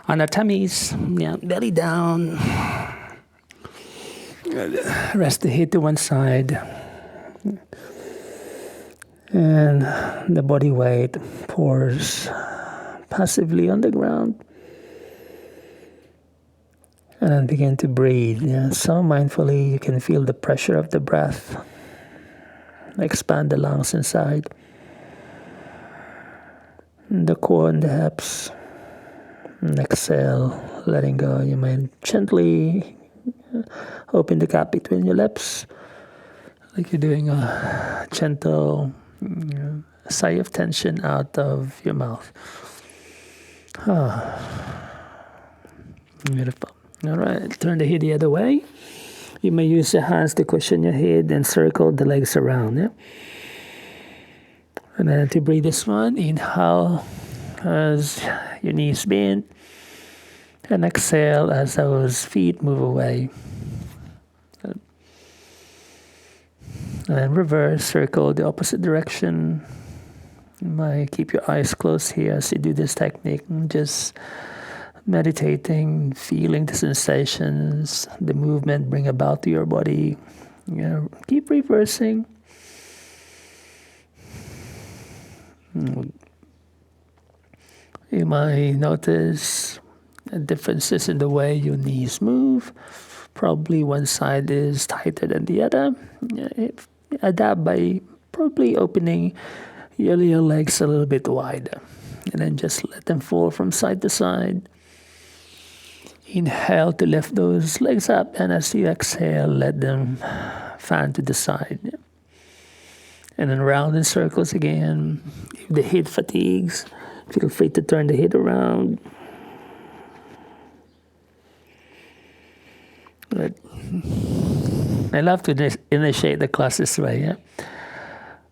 On our tummies, yeah, belly down. Rest the head to one side. And the body weight pours passively on the ground. And then begin to breathe. Yeah. So mindfully, you can feel the pressure of the breath. Expand the lungs inside. The core and the hips. And exhale, letting go. You might gently open the gap between your lips, like you're doing a gentle sigh of tension out of your mouth. Beautiful. All right, turn the head the other way. You may use your hands to cushion your head and circle the legs around. Yeah? And then to breathe this one, inhale as your knees bend, and exhale as those feet move away. And reverse, circle the opposite direction. You might keep your eyes closed here as you do this technique. Just meditating, feeling the sensations, the movement bring about to your body. Keep reversing. You might notice differences in the way your knees move. Probably one side is tighter than the other. Adapt by probably opening your legs a little bit wider. And then just let them fall from side to side. Inhale to lift those legs up, and as you exhale, let them fan to the side. And then round in circles again. If the head fatigues, feel free to turn the head around. Good. I love to initiate the class this way. Yeah?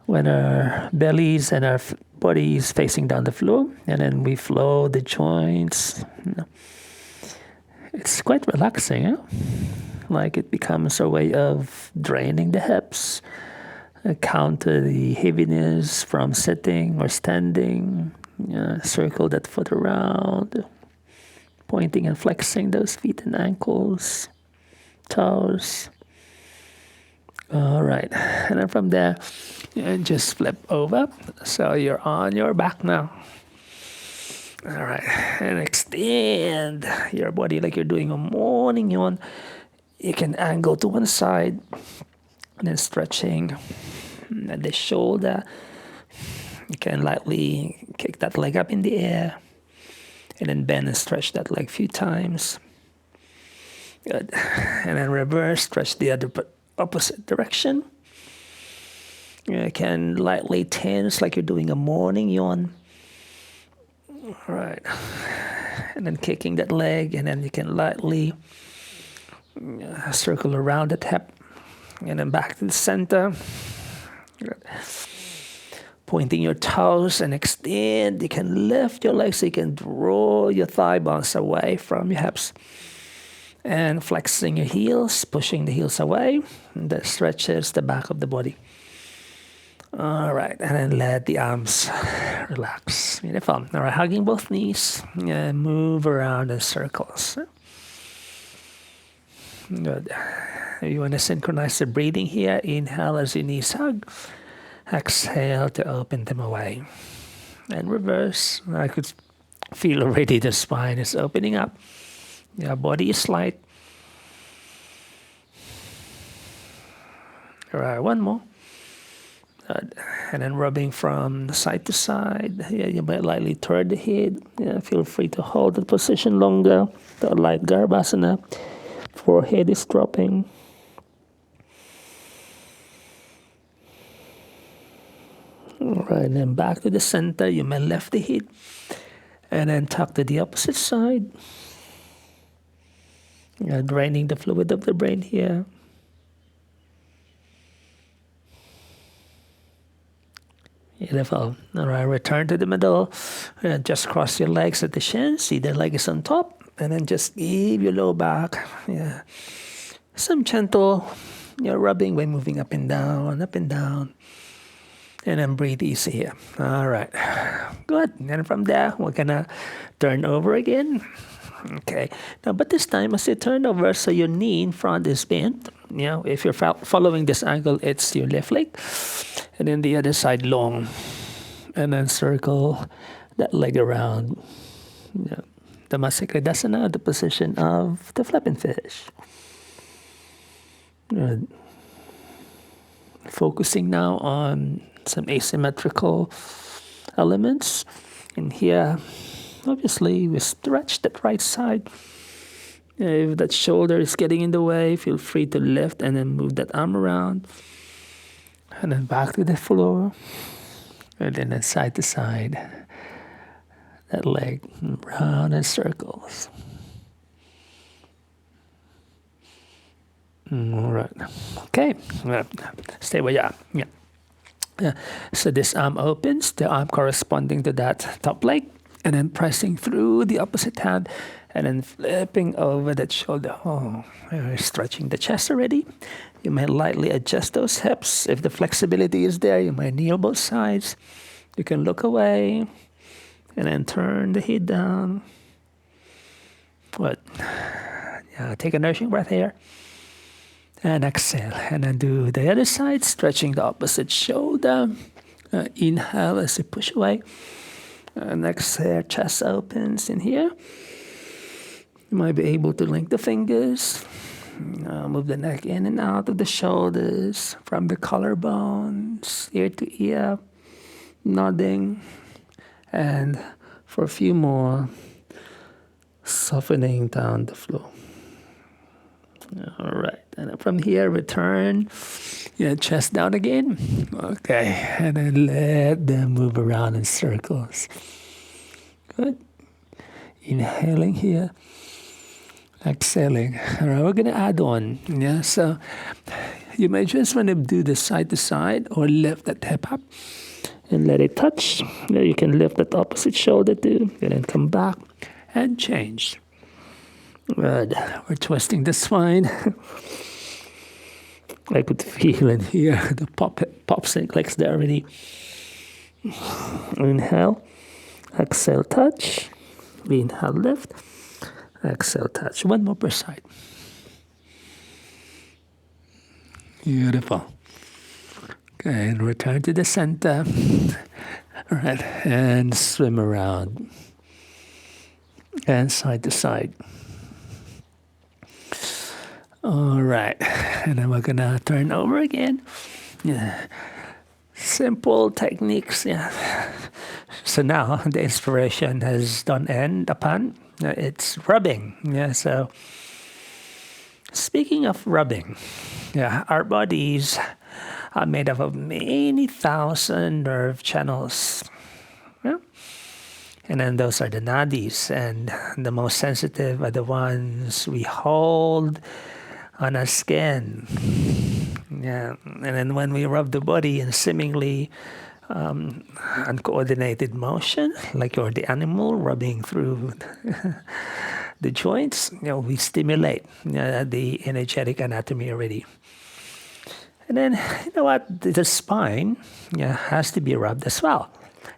When our bellies and our bodies facing down the floor, and then we flow the joints. It's quite relaxing. Yeah? Like it becomes a way of draining the hips, counter the heaviness from sitting or standing. Circle that foot around, pointing and flexing those feet and ankles, toes. All right, and then from there, just flip over. So you're on your back now. All right, and extend your body like you're doing a morning yawn. You can angle to one side, and then stretching at the shoulder. You can lightly kick that leg up in the air, and then bend and stretch that leg a few times. Good. And then reverse, stretch the other opposite direction. You can lightly tense like you're doing a morning yawn. All right. And then kicking that leg, and then you can lightly circle around the hip, and then back to the center. Good. Pointing your toes and extend. You can lift your legs so you can draw your thigh bones away from your hips. And flexing your heels, pushing the heels away. And that stretches the back of the body. All right, and then let the arms relax. Beautiful. All right, hugging both knees. And move around in circles. Good. You want to synchronize the breathing here. Inhale as your knees hug. Exhale to open them away. And reverse. I could feel already the spine is opening up. Your body is light. All right, one more. Good. And then rubbing from side to side. Yeah, you might lightly turn the head. Yeah, feel free to hold the position longer. The light Garbhasana. Forehead is dropping. All right, and then back to the center. You may lift the head and then tuck to the opposite side. Draining the fluid of the brain here. Beautiful. All right, return to the middle. Just cross your legs at the shins. See the leg is on top. And then just give your low back. Yeah. Some gentle rubbing by moving up and down, up and down. And then breathe easy here. All right. Good. And from there, we're going to turn over again. Okay. Now, but this time, as you turn over, so your knee in front is bent. If you're following this angle, it's your left leg. And then the other side long. And then circle that leg around. The Asana, the position of the flipping fish. Good. Focusing now on some asymmetrical elements. And here, obviously, we stretch that right side. If that shoulder is getting in the way, feel free to lift and then move that arm around. And then back to the floor. And then side to side. That leg round in circles. All right. Okay. Stay where you are. Yeah. So this arm opens, the arm corresponding to that top leg, and then pressing through the opposite hand, and then flipping over that shoulder. You're stretching the chest already. You may lightly adjust those hips. If the flexibility is there, you might kneel both sides. You can look away, and then turn the head down. Good. Yeah, take a nourishing breath here. And exhale. And then do the other side, stretching the opposite shoulder. Inhale as you push away. And exhale, chest opens in here. You might be able to link the fingers. Move the neck in and out of the shoulders, from the collarbones, ear to ear, nodding. And for a few more, softening down the floor. All right. And from here, return. Chest down again. Okay. And then let them move around in circles. Good. Inhaling here. Exhaling. All right, we're going to add on. So you may just want to do the side to side or lift that hip up and let it touch. You can lift that opposite shoulder too. And then come back and change. Good. We're twisting the spine. I could feel and hear the pops and clicks there already. Inhale. Exhale, touch. Inhale, lift. Exhale, touch. One more per side. Beautiful. Okay, and return to the center. All right, and swim around. And side to side. All right, and then we're gonna turn over again. Simple techniques. So now the inspiration has done end upon. It's rubbing. So speaking of rubbing, our bodies are made up of many thousand nerve channels. And then those are the nadis, and the most sensitive are the ones we hold on our skin. And then when we rub the body in seemingly uncoordinated motion, like you're the animal rubbing through the joints, we stimulate the energetic anatomy already. And then, the spine has to be rubbed as well.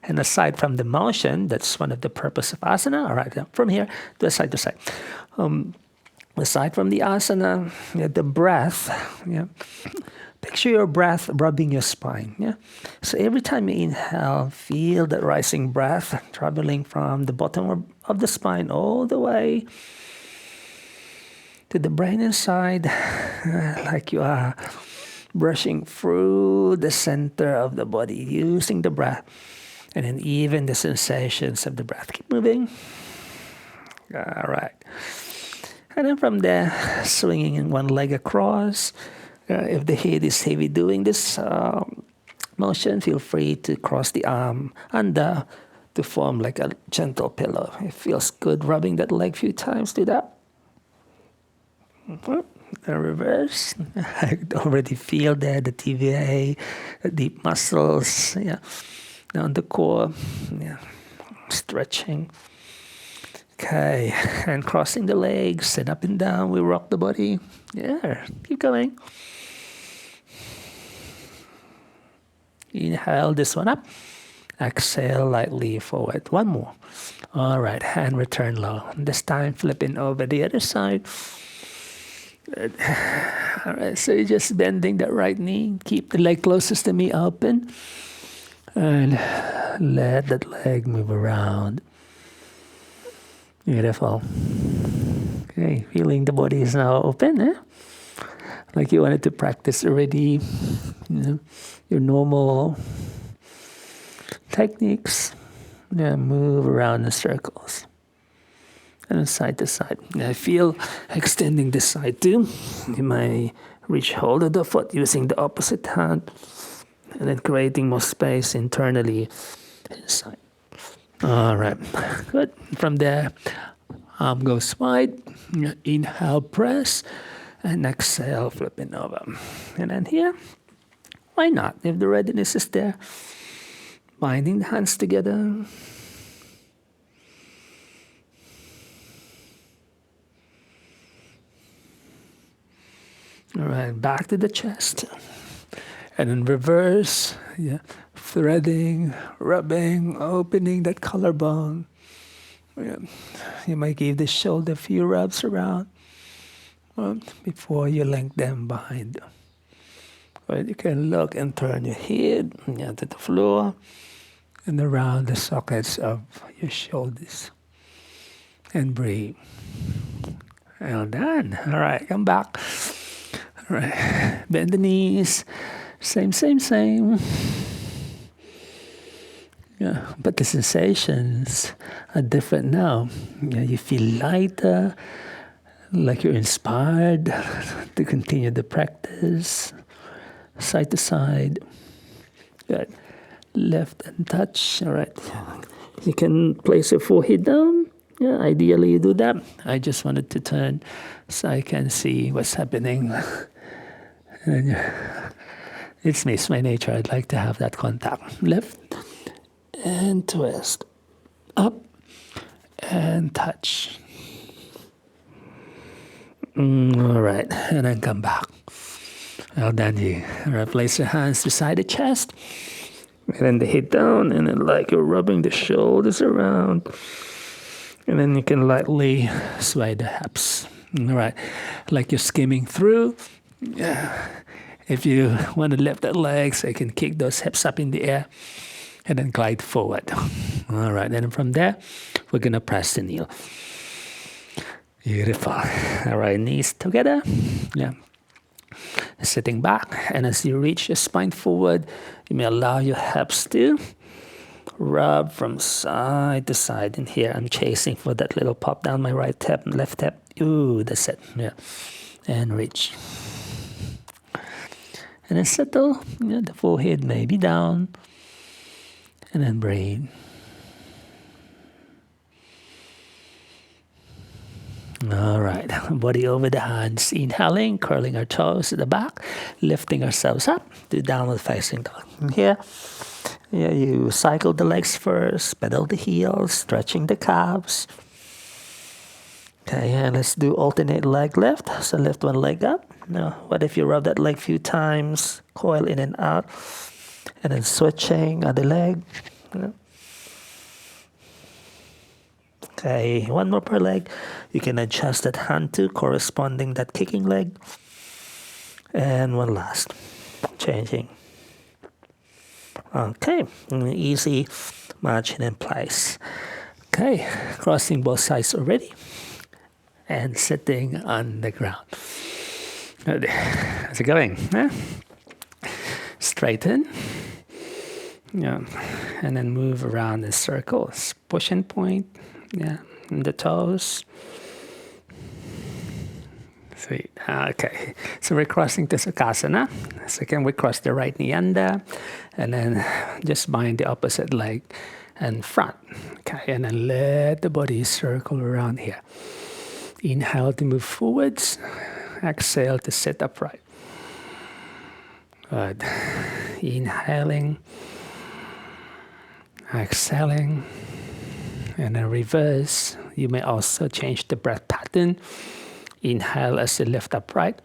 And aside from the motion, that's one of the purpose of asana. All right, from here to side to side. Aside from the asana, the breath, picture your breath rubbing your spine. So every time you inhale, feel that rising breath traveling from the bottom of the spine all the way to the brain inside, like you are brushing through the center of the body, using the breath, and then even the sensations of the breath. Keep moving. All right. And then from there, swinging in one leg across. If the head is heavy doing this motion, feel free to cross the arm under to form like a gentle pillow. It feels good rubbing that leg a few times. Do that. And reverse. I already feel there the TVA, the deep muscles, down the core, stretching. Okay, and crossing the legs and up and down, we rock the body. Keep going. Inhale this one up. Exhale lightly forward. One more. All right, and return low. This time flipping over the other side. Good. All right, so you're just bending that right knee. Keep the leg closest to me open. And let that leg move around. Beautiful. Okay, feeling the body is now open, eh? Like you wanted to practice already, your normal techniques. Yeah, move around in circles. And then side to side. I feel extending this side too. You might reach hold of the foot using the opposite hand. And then creating more space internally inside. All right, good. From there, arm goes wide. Inhale, press. And exhale, flipping over. And then here, why not? If the readiness is there, binding the hands together. All right, back to the chest. And then reverse, threading, rubbing, opening that collarbone. Yeah. You might give the shoulder a few rubs around before you link them behind. Right, you can look and turn your head to the floor and around the sockets of your shoulders. And breathe. Well done. All right, come back. All right, bend the knees. Same. Yeah, but the sensations are different now. Yeah, you feel lighter, like you're inspired to continue the practice. Side to side. Good. Left and touch. All right. You can place your forehead down. Yeah, ideally you do that. I just wanted to turn so I can see what's happening. And it's me, it's my nature. I'd like to have that contact. Left and twist. Up and touch. All right, and then come back. Well done, you. All right, place your hands beside the chest. And then the head down, and then like you're rubbing the shoulders around. And then you can lightly sway the hips. All right, like you're skimming through. Yeah. If you want to lift that leg, so you can kick those hips up in the air and then glide forward. All right, and from there, we're going to press the knee. Beautiful. All right, knees together. Yeah. Sitting back, and as you reach your spine forward, you may allow your hips to rub from side to side. And here, I'm chasing for that little pop down my right hip and left hip. Ooh, that's it. Yeah. And reach. And then settle, the forehead may be down. And then breathe. All right, body over the hands. Inhaling, curling our toes at the back, lifting ourselves up to downward facing dog. And here, you cycle the legs first, pedal the heels, stretching the calves. Okay, and let's do alternate leg lift. So lift one leg up. Now, what if you rub that leg a few times, coil in and out, and then switching other leg. Okay, one more per leg. You can adjust that hand to corresponding that kicking leg. And one last, changing. Okay, easy marching in place. Okay, crossing both sides already. And sitting on the ground. How's it going? Huh? Straighten. Yeah. And then move around in circles. Push and point. Yeah. And the toes. Sweet. Okay. So we're crossing to Sukhasana. So again, we cross the right knee under. And then just bind the opposite leg and front. Okay. And then let the body circle around here. Inhale to move forwards. Exhale to sit upright. Good. Inhaling. Exhaling. And then reverse. You may also change the breath pattern. Inhale as you lift upright.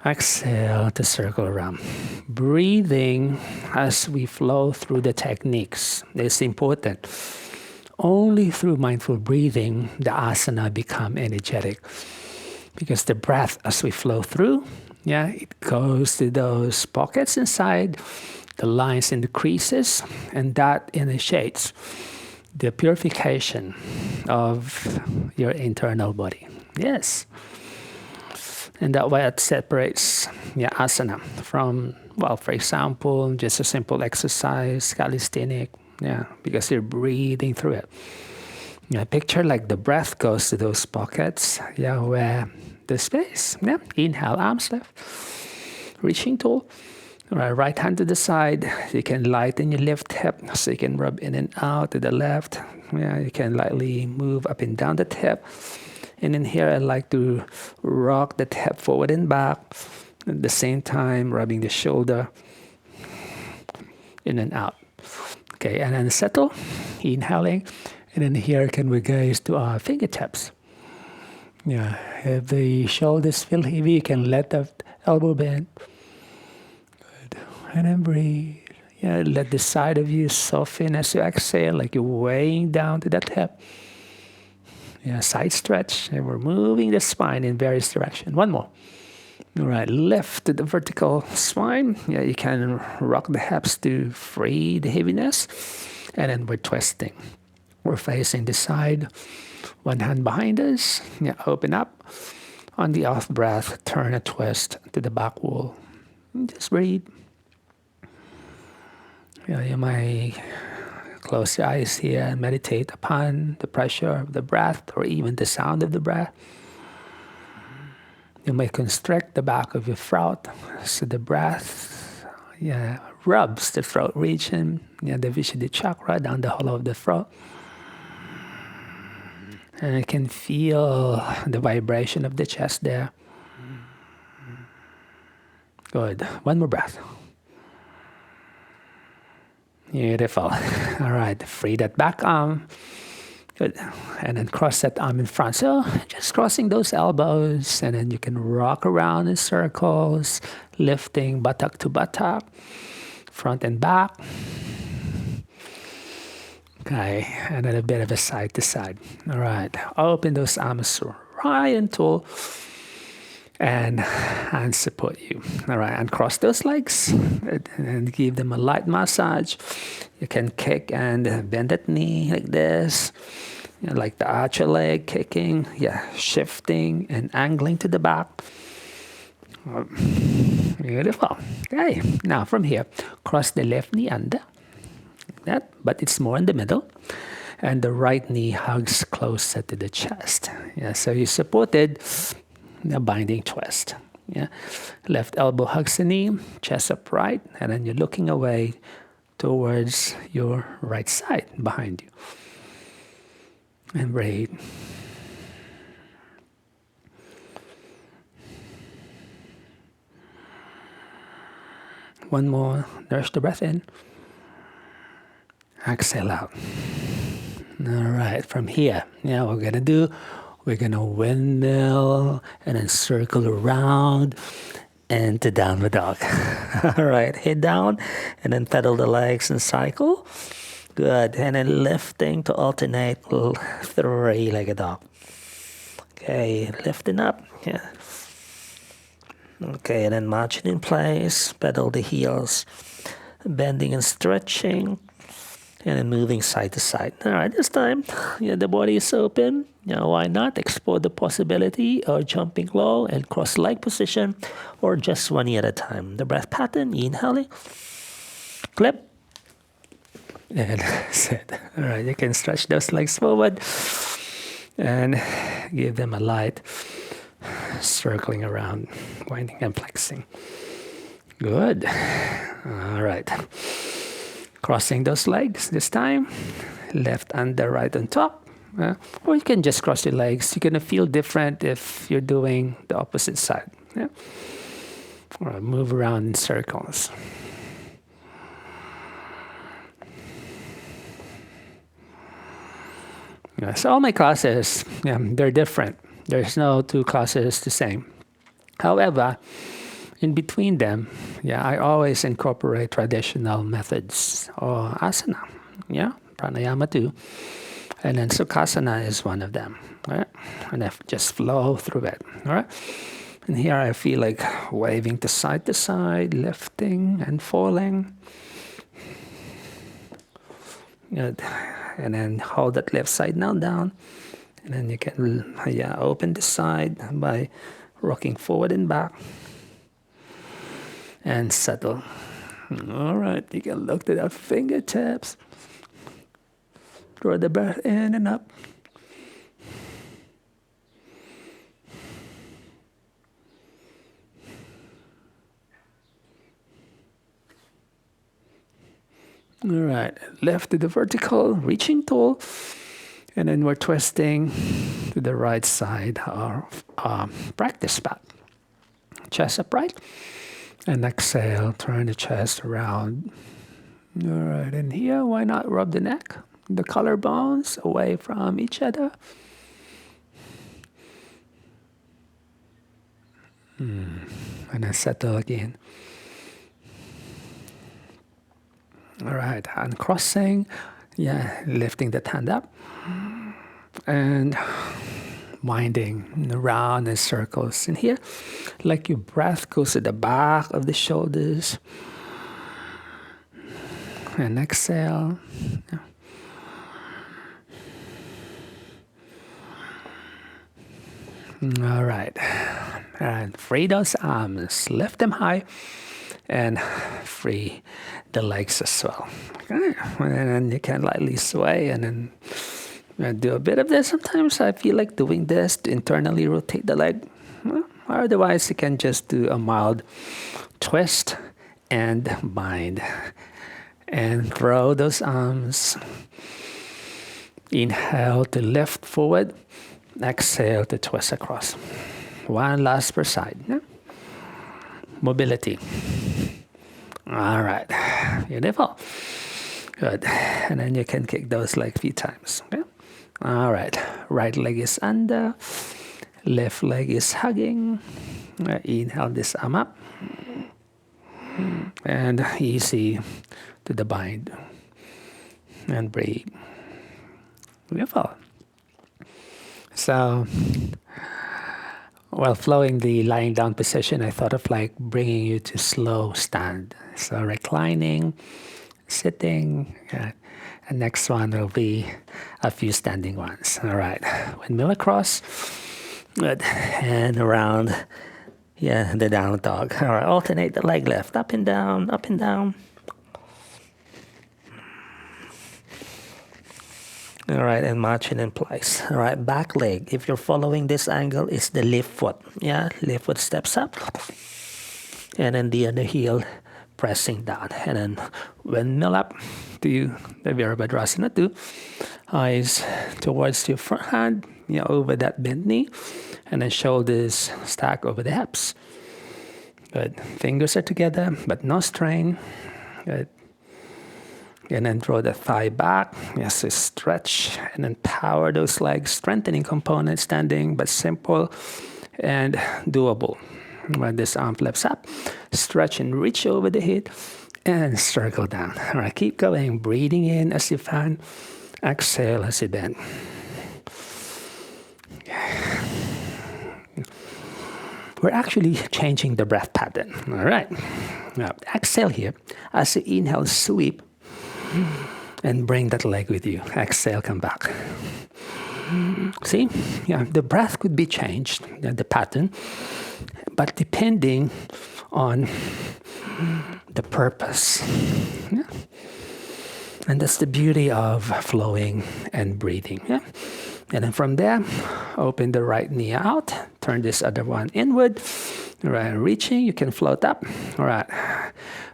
Exhale to circle around. Breathing as we flow through the techniques. It's important. only through mindful breathing the asana become energetic. Because the breath, as we flow through, it goes to those pockets inside, the lines and the creases, and that initiates the purification of your internal body. Yes. And that way it separates asana from, well, for example, just a simple exercise, calisthenic, because you're breathing through it. Picture like the breath goes to those pockets, where the space. Inhale, arms left, reaching tall. Right hand to the side. You can lighten your left hip, so you can rub in and out to the left. You can lightly move up and down the hip. And in here, I like to rock the hip forward and back. At the same time, rubbing the shoulder in and out. Okay, and then settle, inhaling. And then here, can we gaze to our fingertips? If the shoulders feel heavy, you can let the elbow bend. Good. And then breathe. Let the side of you soften as you exhale, like you're weighing down to that hip. Side stretch. And we're moving the spine in various directions. One more. All right, lift the vertical spine. You can rock the hips to free the heaviness. And then we're twisting. We're facing the side. One hand behind us. Open up. On the out breath, turn a twist to the back wall. Just breathe. You might close your eyes here and meditate upon the pressure of the breath or even the sound of the breath. You may constrict the back of your throat so the breath rubs the throat region, the Vishuddha chakra down the hollow of the throat. And you can feel the vibration of the chest there. Good. One more breath. Beautiful. All right. Free that back arm. Good. And then cross that arm in front. So just crossing those elbows, and then you can rock around in circles, lifting buttock to buttock, front and back. Okay, and then a bit of a side to side. All right, open those arms right and tall, and hands support you. All right, and cross those legs, and give them a light massage. You can kick and bend that knee like this, like the archer leg kicking, shifting and angling to the back. Beautiful. Okay, now from here, cross the left knee under. That, but it's more in the middle, and the right knee hugs closer to the chest. So you supported a binding twist. Left elbow hugs the knee, chest upright, and then you're looking away towards your right side behind you. And breathe. One more. Nurse the breath in. Exhale out. All right, from here, we're gonna windmill and then circle around and to downward dog. All right, head down and then pedal the legs and cycle. Good, and then lifting to alternate three-legged dog. Okay, lifting up, Okay, and then marching in place, pedal the heels, bending and stretching. And then moving side to side. All right, this time, the body is open. Why not explore the possibility of jumping low and cross-leg position, or just one knee at a time. The breath pattern, inhaling, clip, and sit. All right, you can stretch those legs forward and give them a light circling around, winding and flexing. Good. All right. Crossing those legs this time, left under, right on top. Or you can just cross your legs. You're going to feel different if you're doing the opposite side. Or move around in circles. So all my classes, they're different. There's no two classes the same. However, in between them, I always incorporate traditional methods or asana, pranayama too. And then Sukhasana is one of them. All right? And I just flow through it. All right? And here I feel like waving to side, lifting and falling. Good. And then hold that left side now down. And then you can open the side by rocking forward and back. And settle. All right, you can look to the fingertips. Draw the breath in and up. All right, left to the vertical, reaching tall. And then we're twisting to the right side, our practice spot. Chest upright. And exhale, turn the chest around. All right, and here, why not rub the neck, the collarbones away from each other. And then settle again. All right, uncrossing, lifting that hand up. And winding around in circles in here, like your breath goes to the back of the shoulders. And exhale. All right. And free those arms, lift them high, and free the legs as well. Okay. And then you can lightly sway and then do a bit of this. Sometimes I feel like doing this to internally rotate the leg. Otherwise, you can just do a mild twist and bind. And throw those arms. Inhale to lift forward. Exhale to twist across. One last per side. Mobility. All right. Beautiful. Good. And then you can kick those legs a few times. Okay? All right. Right leg is under. Left leg is hugging. Inhale this arm up. And easy to the bind. And breathe. Beautiful. So, while flowing the lying down position, I thought of like bringing you to slow stand. So reclining, sitting, and next one will be a few standing ones. All right, windmill across, good, and around, the down dog. All right, alternate the leg lift, up and down, up and down. All right, and marching in place. All right, back leg. If you're following this angle, is the left foot. Left foot steps up. And then the other heel pressing down. And then windmill up to the Virabhadrasana 2. Eyes towards your front hand, over that bent knee. And then shoulders stack over the hips. Good. Fingers are together, but no strain. Good. And then draw the thigh back. Yes, stretch. And then power those legs. Strengthening component, standing, but simple and doable. When this arm flips up, stretch and reach over the head. And circle down. All right, keep going. Breathing in as you fan. Exhale as you bend. We're actually changing the breath pattern. All right. Now, exhale here. As you inhale, sweep. And bring that leg with you. Exhale, come back. See? The breath could be changed, the pattern, but depending on the purpose. And that's the beauty of flowing and breathing. And then from there, open the right knee out. Turn this other one inward. All right, reaching, you can float up. All right.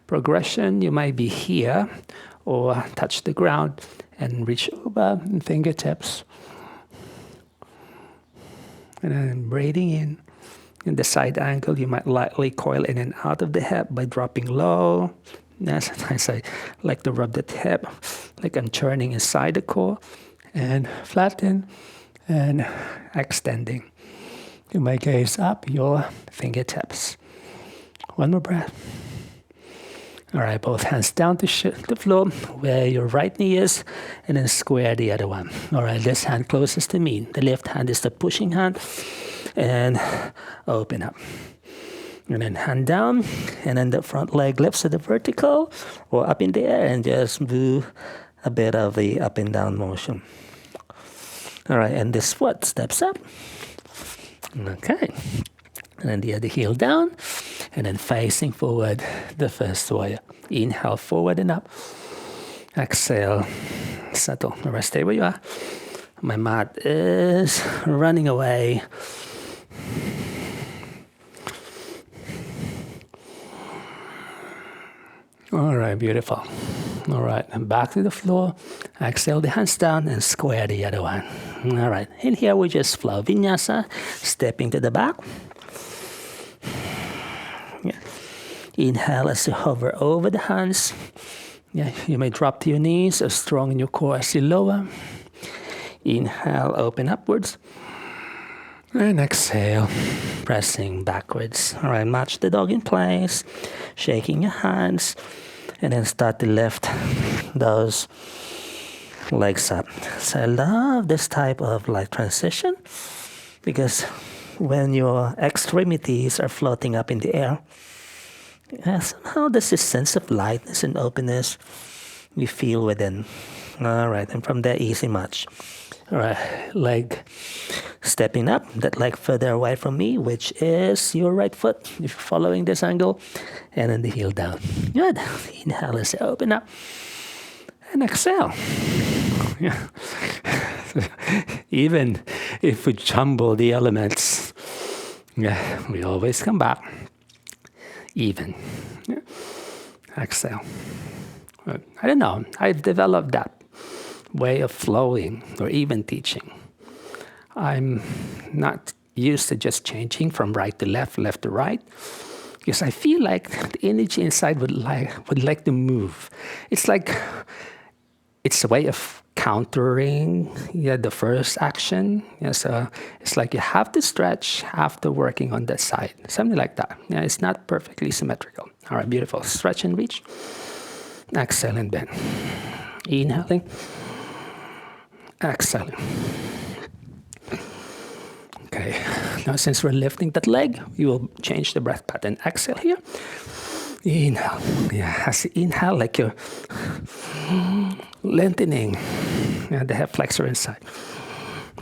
Progression, you might be here or touch the ground and reach over and fingertips. And then breathing in. In the side angle, you might lightly coil in and out of the hip by dropping low. Sometimes I like to rub the hip like I'm churning inside the core. And flatten and extending. You might gaze up your fingertips. One more breath. All right, both hands down to the floor where your right knee is, and then square the other one. All right, this hand closest to me. The left hand is the pushing hand, and open up. And then hand down, and then the front leg lifts to the vertical or up in the air, and just do a bit of the up and down motion. All right, and this foot steps up. Okay. And then the other heel down, and then facing forward, the first warrior. Inhale, forward and up. Exhale, settle. All right, stay where you are. My mat is running away. All right, beautiful. All right, and back to the floor. Exhale the hands down and square the other one. All right, in here we just flow vinyasa, stepping to the back. Yeah. Inhale as you hover over the hands. Yeah, you may drop to your knees or strong in your core as you lower. Inhale, open upwards. And exhale, pressing backwards. All right, match the dog in place, shaking your hands, and then start to lift those legs up. So I love this type of like transition, because when your extremities are floating up in the air, somehow there's this sense of lightness and openness you feel within. All right, and from there, easy match. All right, leg stepping up, that leg further away from me, which is your right foot, if you're following this angle, and then the heel down. Good. Inhale as you open up, and exhale. Yeah. Even if we jumble the elements, yeah, we always come back even. Yeah. Exhale. I don't know, I've developed that way of flowing or even teaching. I'm not used to just changing from right to left, left to right, because I feel like the energy inside would like to move. It's like it's a way of countering the first action. Yeah, so it's like you have to stretch after working on that side, something like that. Yeah, it's not perfectly symmetrical. All right, beautiful. Stretch and reach. Exhale and bend. Inhaling. Exhaling. Okay, now since we're lifting that leg, we will change the breath pattern. Exhale here. Inhale. Yeah, as you inhale, like you're lengthening the hip flexor inside.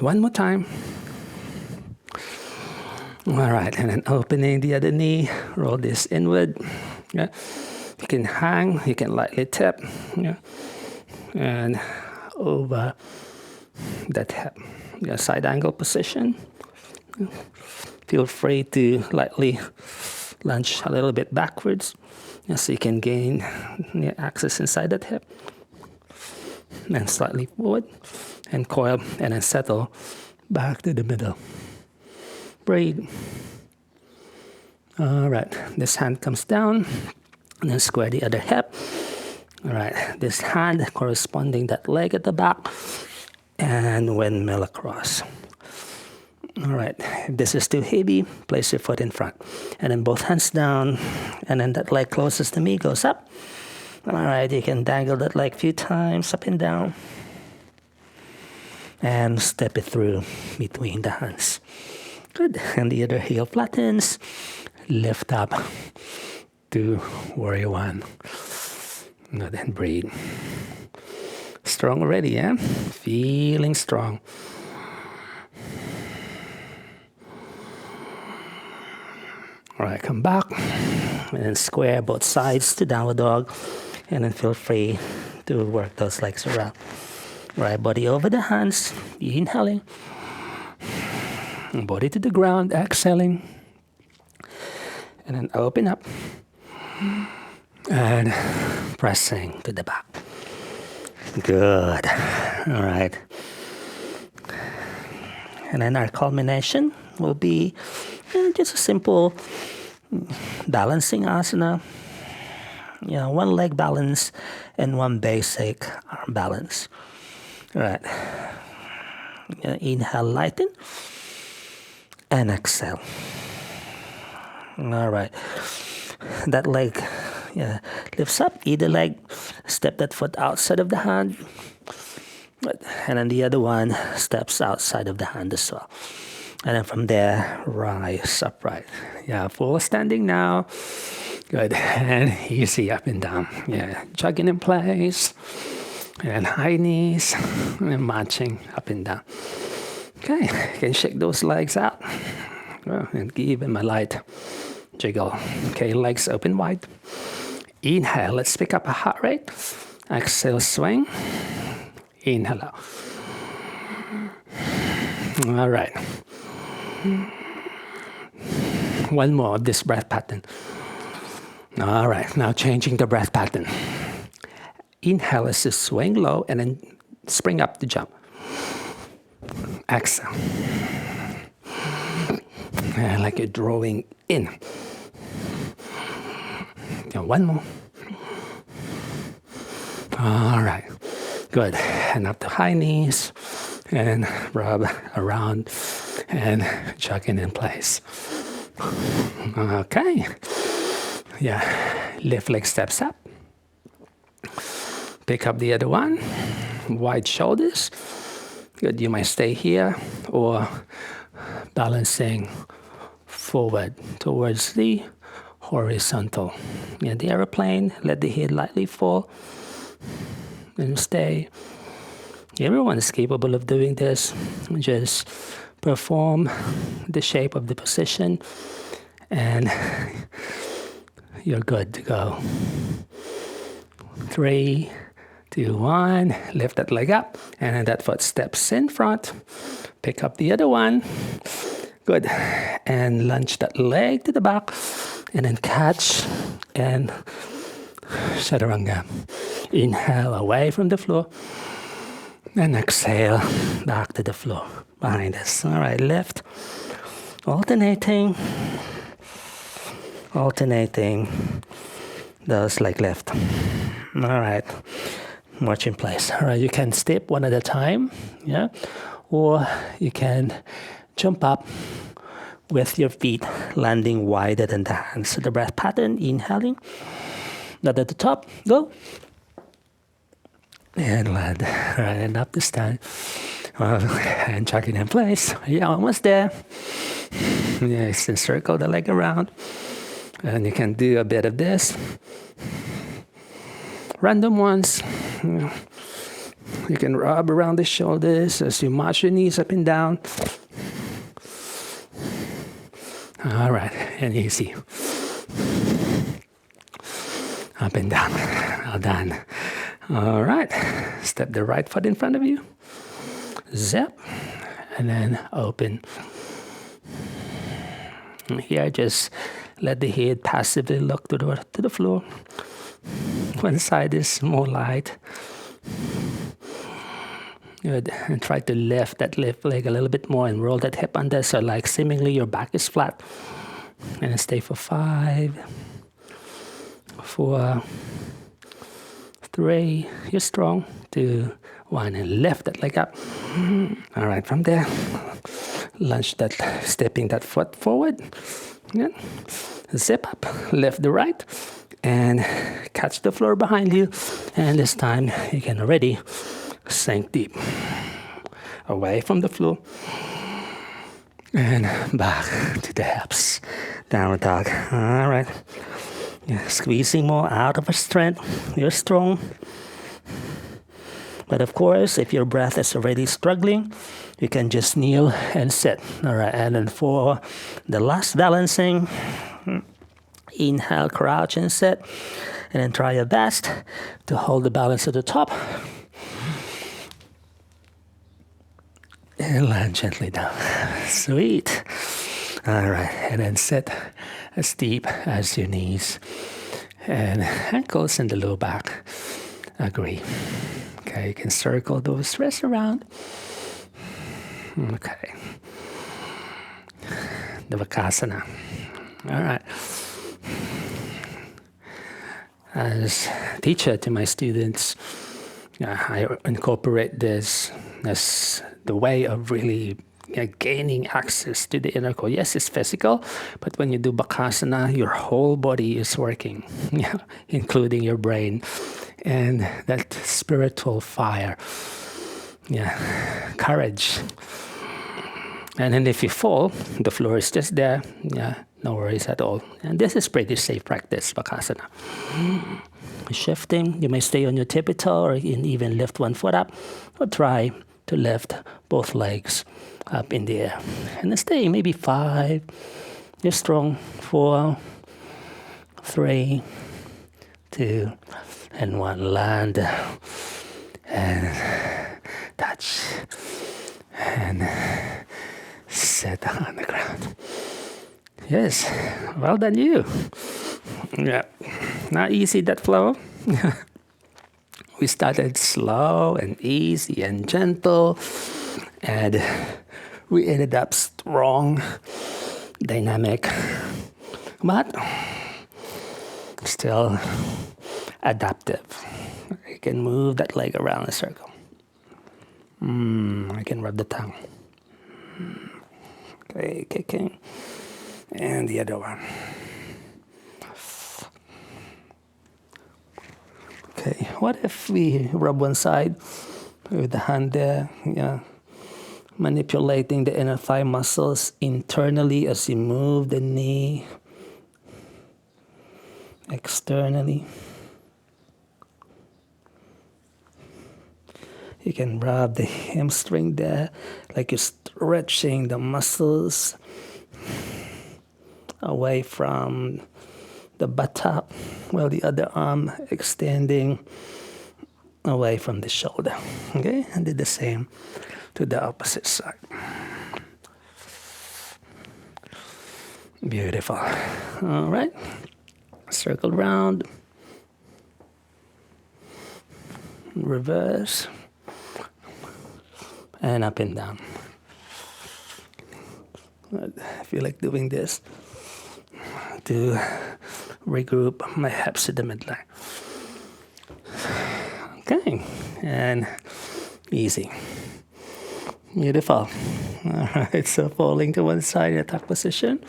One more time. All right, and then opening the other knee, roll this inward. Yeah. You can hang, you can lightly tip, yeah, and over that hip. Yeah, side angle position. Feel free to lightly lunge a little bit backwards, so you can gain access inside that hip. And slightly forward, and coil, and then settle back to the middle. Breathe. All right, this hand comes down, and then square the other hip. All right, this hand corresponding that leg at the back, and windmill across. All right, if this is too heavy, place your foot in front. And then both hands down, and then that leg closest to me goes up. All right, you can dangle that leg a few times up and down. And step it through between the hands. Good, and the other heel flattens. Lift up to warrior one. Now then breathe. Strong already, yeah? Feeling strong. All right, come back. And then square both sides to downward dog. And then feel free to work those legs around. Right, body over the hands. Inhaling. Body to the ground, exhaling. And then open up. And pressing to the back. Good. All right. And then our culmination will be just a simple balancing asana. One leg balance and one basic arm balance. All right. Inhale, lighten. And exhale. All right. That leg, Yeah, lifts up, either leg, step that foot outside of the hand. And then the other one steps outside of the hand as well. And then from there, rise upright. Yeah, full standing now. Good. And easy up and down. Yeah, jogging in place. And high knees. And marching up and down. Okay, you can shake those legs out. And give them a light jiggle. Okay, legs open wide. Inhale, let's pick up a heart rate. Exhale, swing. Inhale out. All right. One more of this breath pattern. All right, now changing the breath pattern. Inhale is to swing low and then spring up to jump. Exhale. And like you're drawing in. One more. All right, good. And up to high knees and rub around and jogging in place. Okay. Yeah, left leg steps up. Pick up the other one. Wide shoulders. Good, you might stay here or balancing forward towards the horizontal. Yeah, the aeroplane, let the head lightly fall and stay. Everyone is capable of doing this. Just perform the shape of the position and you're good to go. 3, 2, 1. Lift that leg up and then that foot steps in front. Pick up the other one. Good. And lunge that leg to the back and then catch and chaturanga. Inhale away from the floor and exhale back to the floor behind us. All right, lift. Alternating. Those leg lift. All right, march in place. All right, you can step one at a time, yeah, or you can jump up with your feet landing wider than the hands. So the breath pattern, inhaling, not at the top, go. And land, all right, and up to stand. And jogging in place. Yeah, almost there. Yeah, you can circle the leg around. And you can do a bit of this. Random ones. You can rub around the shoulders as you march your knees up and down. All right, and easy. Up and down. Well done. All right, step the right foot in front of you. Zip, and then open. And here, just let the head passively look to the floor. One side is more light. Good. And try to lift that left leg a little bit more and roll that hip under so like seemingly your back is flat. And stay for 5, 4, 3. You're strong. 2, 1, and lift that leg up. All right, from there, lunge that, stepping that foot forward. Yeah. Zip up, lift the right, and catch the floor behind you. And this time, you can already sink deep. Away from the floor. And back to the hips. Downward dog. All right. Yeah, squeezing more out of our strength. You're strong. But of course, if your breath is already struggling, you can just kneel and sit. All right, and then for the last balancing, inhale, crouch and sit. And then try your best to hold the balance at the top. And land gently down. Sweet. All right, and then sit as deep as your knees. And ankles in the low back agree. Okay, you can circle those wrists around. Okay. The Vakasana. All right. As teacher to my students, I incorporate this as the way of really gaining access to the inner core. Yes, it's physical, but when you do Bakasana, your whole body is working, including your brain. And that spiritual fire, courage. And then if you fall, the floor is just there, no worries at all. And this is pretty safe practice, Bakasana. Shifting, you may stay on your tippy toe or even lift one foot up, or try to lift both legs up in the air. And then stay maybe 5, you're strong, 4, 3, 2, and 1. Land and touch and sit on the ground. Yes, well done you. Yeah, not easy, that flow. We started slow and easy and gentle, and we ended up strong, dynamic, but still adaptive. I can move that leg around a circle. I can rub the tongue. Okay, kicking. And the other one. Okay, what if we rub one side with the hand there, manipulating the inner thigh muscles internally as you move the knee externally. You can rub the hamstring there, like you're stretching the muscles away from the buttock, while the other arm extending away from the shoulder. Okay, and do the same to the opposite side. Beautiful. All right, circle round, reverse, and up and down. I feel like doing this to regroup my hips to the midline. Okay, and easy. Beautiful. All right, so falling to one side in a tuck position.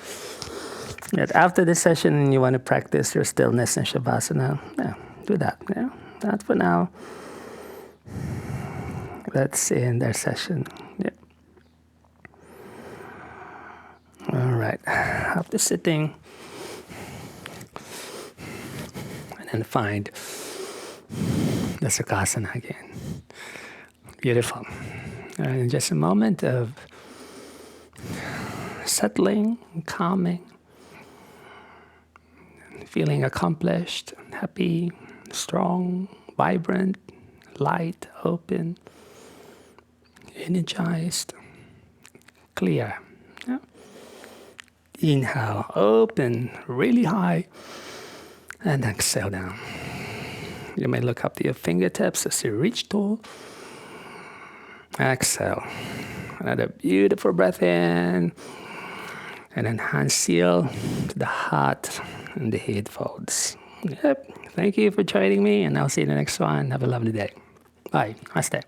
And after this session, you want to practice your stillness and Shavasana. Do that. Not for now. Let's end our session. All right, after sitting, and then find the Sukhasana again. Beautiful. And just a moment of settling, calming, feeling accomplished, happy, strong, vibrant, light, open, energized, clear. Inhale, open, really high, and exhale down. You may look up to your fingertips as you reach tall. Exhale. Another beautiful breath in, and then hands seal to the heart and the head folds. Yep. Thank you for joining me, and I'll see you in the next one. Have a lovely day. Bye. Namaste.